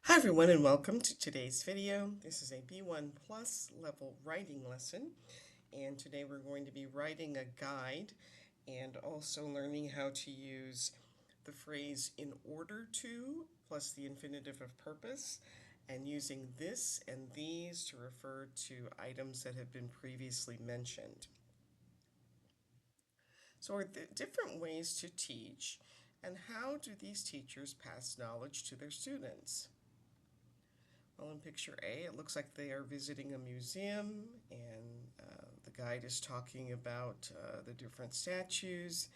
Hi everyone and welcome to today's video. This is a B1 Plus level writing lesson, and today we're going to be writing a guide and also learning how to use the phrase in order to plus the infinitive of purpose, and using this and these to refer to items that have been previously mentioned. So are there different ways to teach, and how do these teachers pass knowledge to their students? Well, in picture A, it looks like they are visiting a museum, and the guide is talking about the different statues.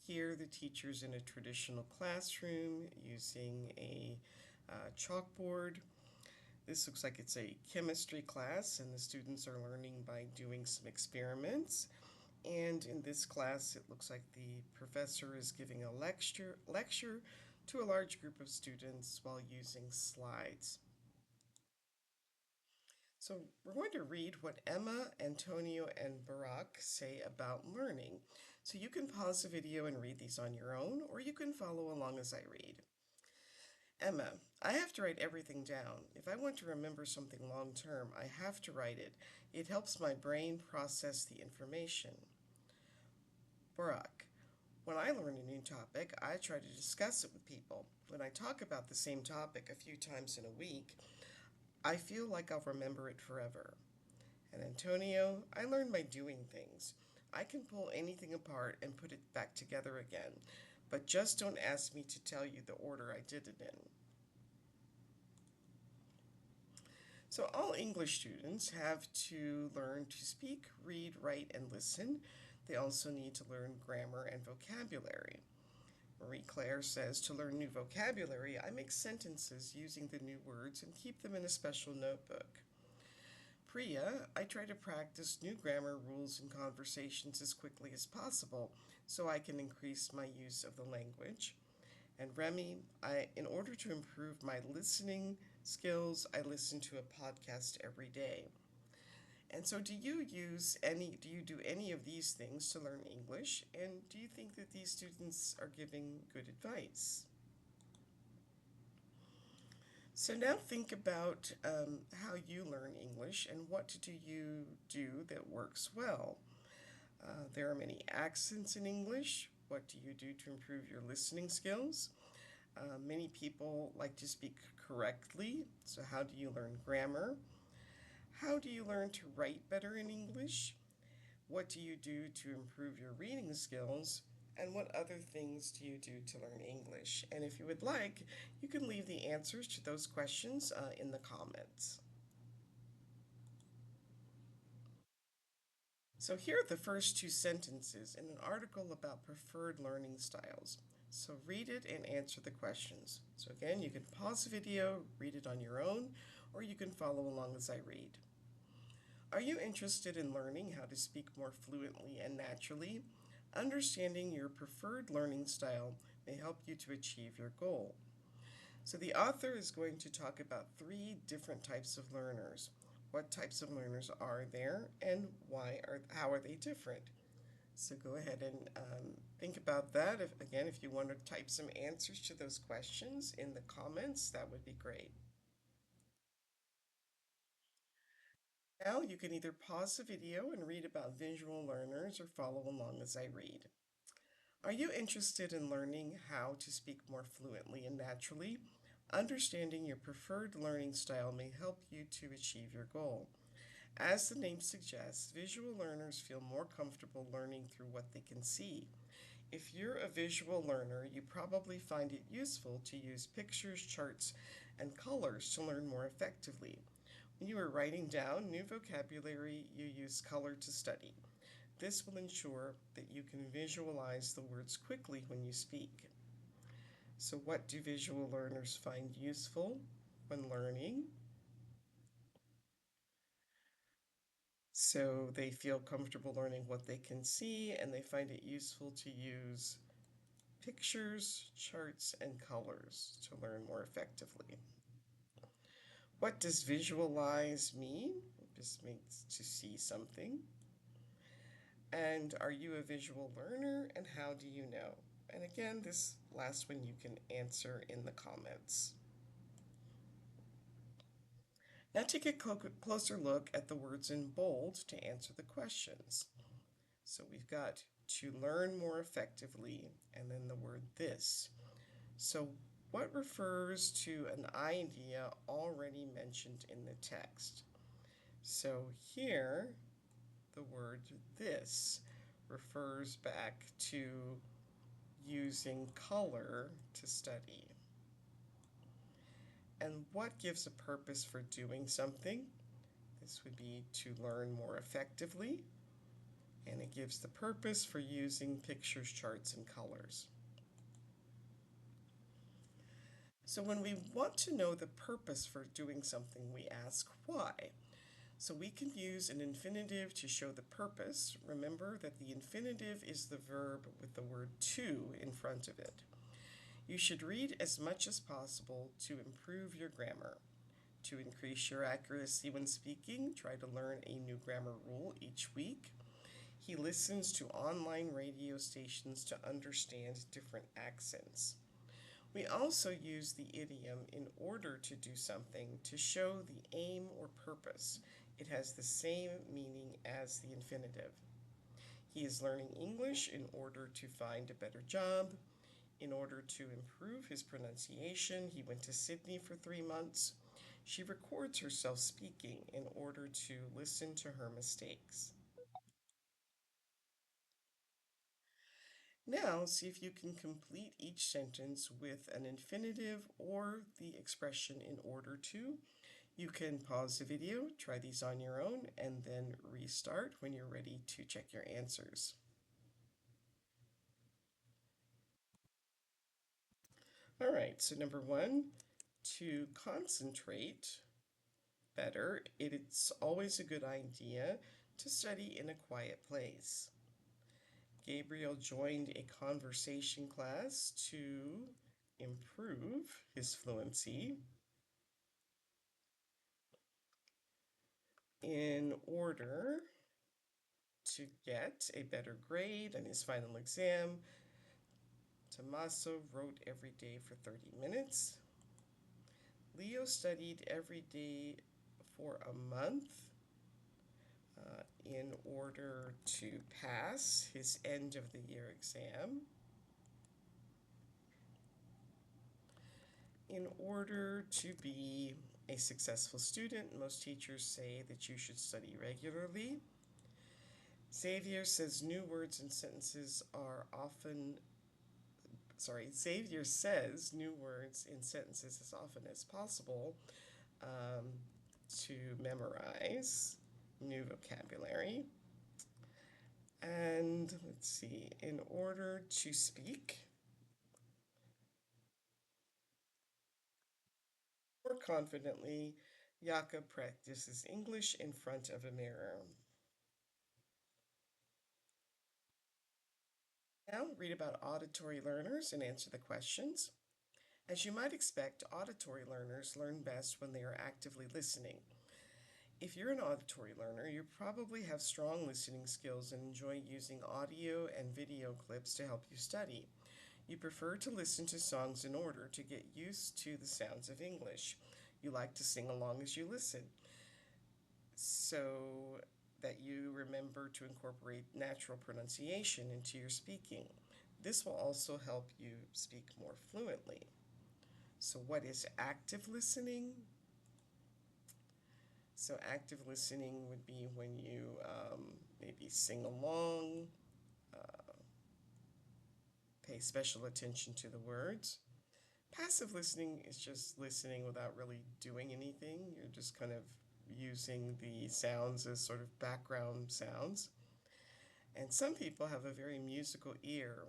Here, the teacher's in a traditional classroom using a chalkboard. This looks like it's a chemistry class, and the students are learning by doing some experiments. And in this class, it looks like the professor is giving a lecture to a large group of students while using slides. So we're going to read what Emma, Antonio, and Barack say about learning. So you can pause the video and read these on your own, or you can follow along as I read. Emma, I have to write everything down. If I want to remember something long term, I have to write it. It helps my brain process the information. Barack, when I learn a new topic, I try to discuss it with people. When I talk about the same topic a few times in a week, I feel like I'll remember it forever. And Antonio, I learn by doing things. I can pull anything apart and put it back together again, but just don't ask me to tell you the order I did it in. So, all English students have to learn to speak, read, write, and listen. They also need to learn grammar and vocabulary. Marie Claire says to learn new vocabulary, I make sentences using the new words and keep them in a special notebook. Priya, I try to practice new grammar rules in conversations as quickly as possible so I can increase my use of the language. And Remy, in order to improve my listening skills, I listen to a podcast every day. And so do you do any of these things to learn English? And do you think that these students are giving good advice? So now think about how you learn English and what do you do that works well. There are many accents in English. What do you do to improve your listening skills? Many people like to speak correctly. So, how do you learn grammar? How do you learn to write better in English? What do you do to improve your reading skills? And what other things do you do to learn English? And if you would like, you can leave the answers to those questions in the comments. So here are the first two sentences in an article about preferred learning styles. So read it and answer the questions. So again, you can pause the video, read it on your own, or you can follow along as I read. Are you interested in learning how to speak more fluently and naturally? Understanding your preferred learning style may help you to achieve your goal. So the author is going to talk about three different types of learners. What types of learners are there, and how are they different? So go ahead and think about that. If you want to type some answers to those questions in the comments, that would be great. Now you can either pause the video and read about visual learners or follow along as I read. Are you interested in learning how to speak more fluently and naturally? Understanding your preferred learning style may help you to achieve your goal. As the name suggests, visual learners feel more comfortable learning through what they can see. If you're a visual learner, you probably find it useful to use pictures, charts, and colors to learn more effectively. When you are writing down new vocabulary, you use color to study. This will ensure that you can visualize the words quickly when you speak. So, what do visual learners find useful when learning? So, they feel comfortable learning what they can see and they find it useful to use pictures, charts, and colors to learn more effectively. What does visualize mean? It just means to see something. And are you a visual learner and how do you know? And again, this last one you can answer in the comments. Now take a closer look at the words in bold to answer the questions. So we've got to learn more effectively, and then the word this. So, what refers to an idea already mentioned in the text? So, here, the word this refers back to using color to study. And what gives a purpose for doing something? This would be to learn more effectively, and it gives the purpose for using pictures, charts, and colors. So when we want to know the purpose for doing something, we ask why. So we can use an infinitive to show the purpose. Remember that the infinitive is the verb with the word to in front of it. You should read as much as possible to improve your grammar. To increase your accuracy when speaking, try to learn a new grammar rule each week. He listens to online radio stations to understand different accents. We also use the idiom in order to do something to show the aim or purpose. It has the same meaning as the infinitive. He is learning English in order to find a better job. In order to improve his pronunciation, he went to Sydney for 3 months. She records herself speaking in order to listen to her mistakes. Now, see if you can complete each sentence with an infinitive or the expression in order to. You can pause the video, try these on your own, and then restart when you're ready to check your answers. All right, so number one, to concentrate better, it's always a good idea to study in a quiet place. Gabriel joined a conversation class to improve his fluency. In order to get a better grade on his final exam, Tommaso wrote every day for 30 minutes. Leo studied every day for a month in order to pass his end of the year exam. In order to be a successful student, most teachers say that you should study regularly. Xavier says new words and sentences are often Xavier says new words in sentences as often as possible um, to memorize new vocabulary. And let's see, in order to speak more confidently, Jakob practices English in front of a mirror. Now, read about auditory learners and answer the questions. As you might expect, auditory learners learn best when they are actively listening. If you're an auditory learner, you probably have strong listening skills and enjoy using audio and video clips to help you study. You prefer to listen to songs in order to get used to the sounds of English. You like to sing along as you listen, so that you remember to incorporate natural pronunciation into your speaking. This will also help you speak more fluently. So, what is active listening? So, active listening would be when you maybe sing along, uh, pay special attention to the words. Passive listening is just listening without really doing anything. You're just kind of using the sounds as sort of background sounds. And some people have a very musical ear.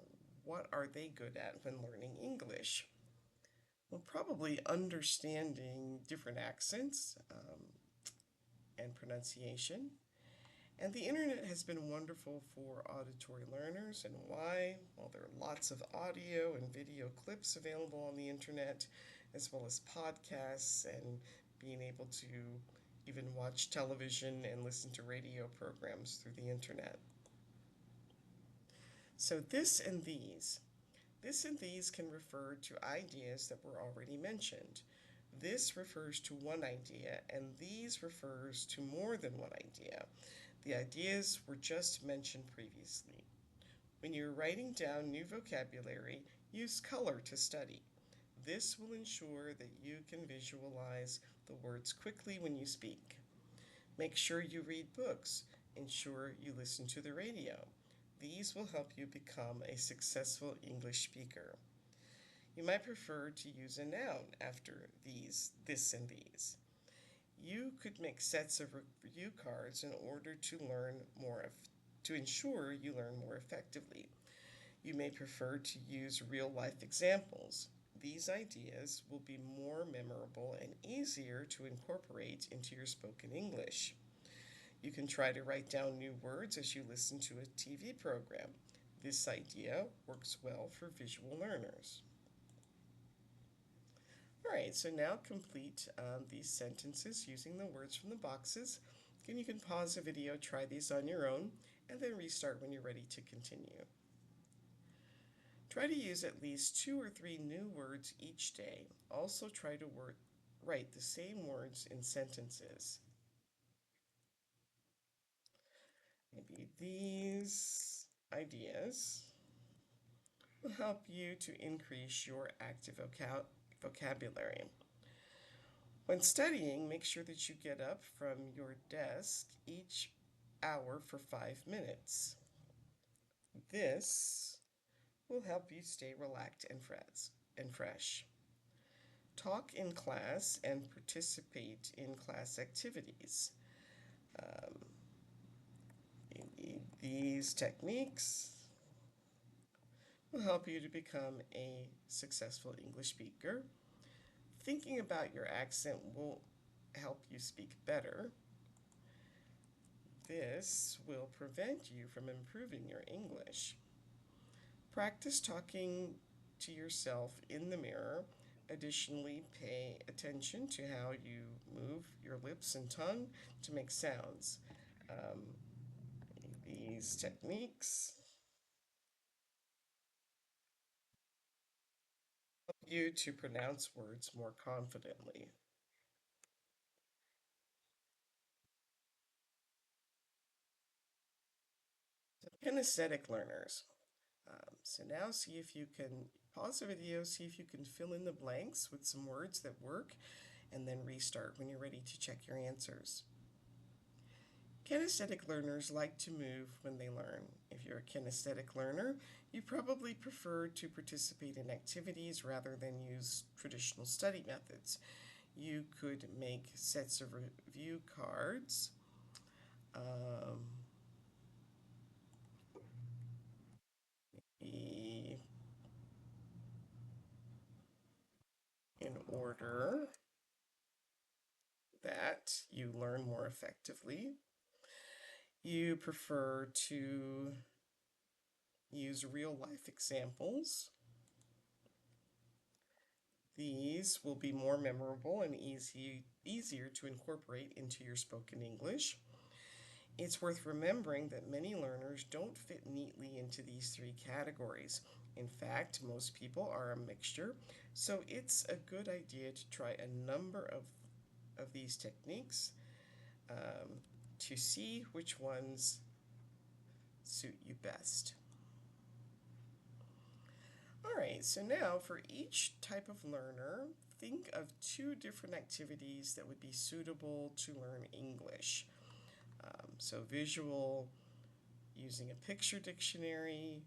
What are they good at when learning English? Well, probably understanding different accents and pronunciation. And the internet has been wonderful for auditory learners. And why? Well, there are lots of audio and video clips available on the internet, as well as podcasts and being able to even watch television and listen to radio programs through the internet. So this and these. This and these can refer to ideas that were already mentioned. This refers to one idea, and these refers to more than one idea. The ideas were just mentioned previously. When you're writing down new vocabulary, use color to study. This will ensure that you can visualize the words quickly when you speak. Make sure you read books. Ensure you listen to the radio. These will help you become a successful English speaker. You might prefer to use a noun after these, this, and these. You could make sets of review cards in order to learn more to ensure you learn more effectively. You may prefer to use real life examples. These ideas will be more memorable and easier to incorporate into your spoken English. You can try to write down new words as you listen to a TV program. This idea works well for visual learners. All right, so now complete these sentences using the words from the boxes. Again, you can pause the video, try these on your own, and then restart when you're ready to continue. Try to use at least 2 or 3 new words each day. Also, try to write the same words in sentences. Maybe these ideas will help you to increase your active vocabulary. When studying, make sure that you get up from your desk each hour for 5 minutes. This will help you stay relaxed and fresh. Talk in class and participate in class activities. Um, these techniques will help you to become a successful English speaker. Thinking about your accent will help you speak better. This will prevent you from improving your English. Practice talking to yourself in the mirror. Additionally, pay attention to how you move your lips and tongue to make sounds. Um, these techniques help you to pronounce words more confidently. Kinesthetic learners. So now see if you can pause the video, see if you can fill in the blanks with some words that work, and then restart when you're ready to check your answers. Kinesthetic learners like to move when they learn. If you're a kinesthetic learner, you probably prefer to participate in activities rather than use traditional study methods. You could make sets of review cards. In order that you learn more effectively. You prefer to use real life examples. These will be more memorable and easier to incorporate into your spoken English. It's worth remembering that many learners don't fit neatly into these 3 categories. In fact, most people are a mixture, so it's a good idea to try a number of these techniques to see which ones suit you best. All right, so now for each type of learner, think of 2 different activities that would be suitable to learn English. So visual, using a picture dictionary.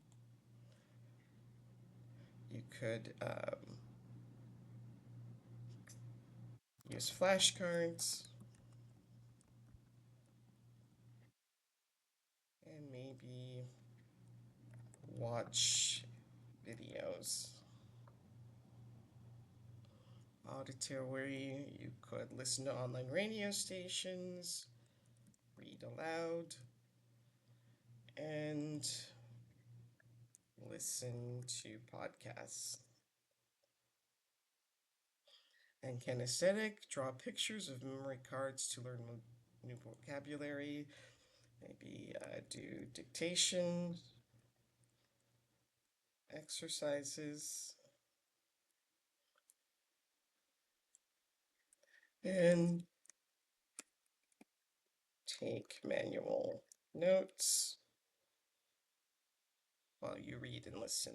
You could use flashcards. And maybe watch videos. Auditory, you could listen to online radio stations, read aloud, and listen to podcasts. And kinesthetic, draw pictures of memory cards to learn new vocabulary. Maybe do dictation exercises. and take manual notes while you read and listen.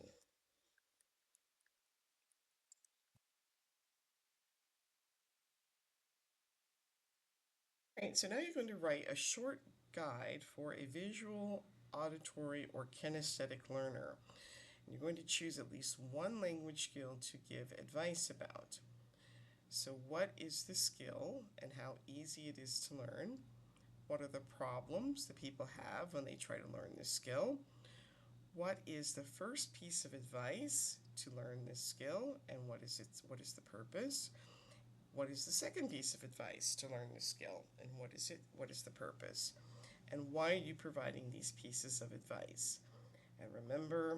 Right, so now you're going to write a short guide for a visual, auditory, or kinesthetic learner. And you're going to choose at least one language skill to give advice about. So, what is the skill and how easy it is to learn? What are the problems that people have when they try to learn this skill? What is the first piece of advice to learn this skill, and what is the purpose? What is the second piece of advice to learn this skill, and what is the purpose? And why are you providing these pieces of advice? And remember,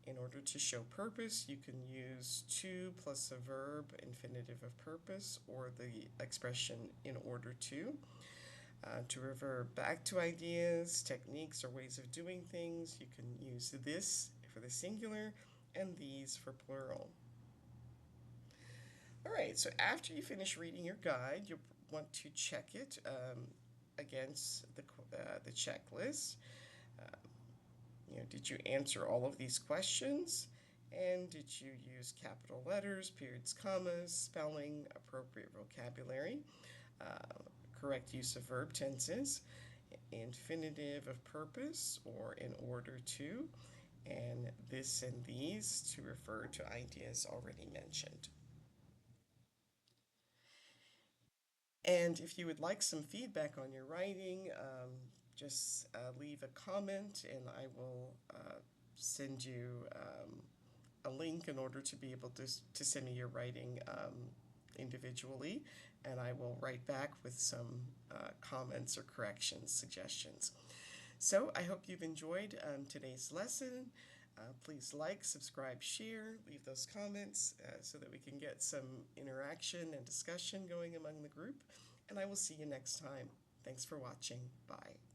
in order to show purpose, you can use to plus a verb, infinitive of purpose, or the expression in order to revert back to ideas, techniques, or ways of doing things, you can use this for the singular and these for plural. All right, so after you finish reading your guide, you'll want to check it against the checklist. Did you answer all of these questions? And did you use capital letters, periods, commas, spelling, appropriate vocabulary, correct use of verb tenses, infinitive of purpose or in order to, and this and these to refer to ideas already mentioned. And if you would like some feedback on your writing, just leave a comment and I will send you a link in order to be able to send me your writing individually. And I will write back with some comments or corrections, suggestions. So I hope you've enjoyed today's lesson. Please like, subscribe, share, leave those comments so that we can get some interaction and discussion going among the group. And I will see you next time. Thanks for watching. Bye.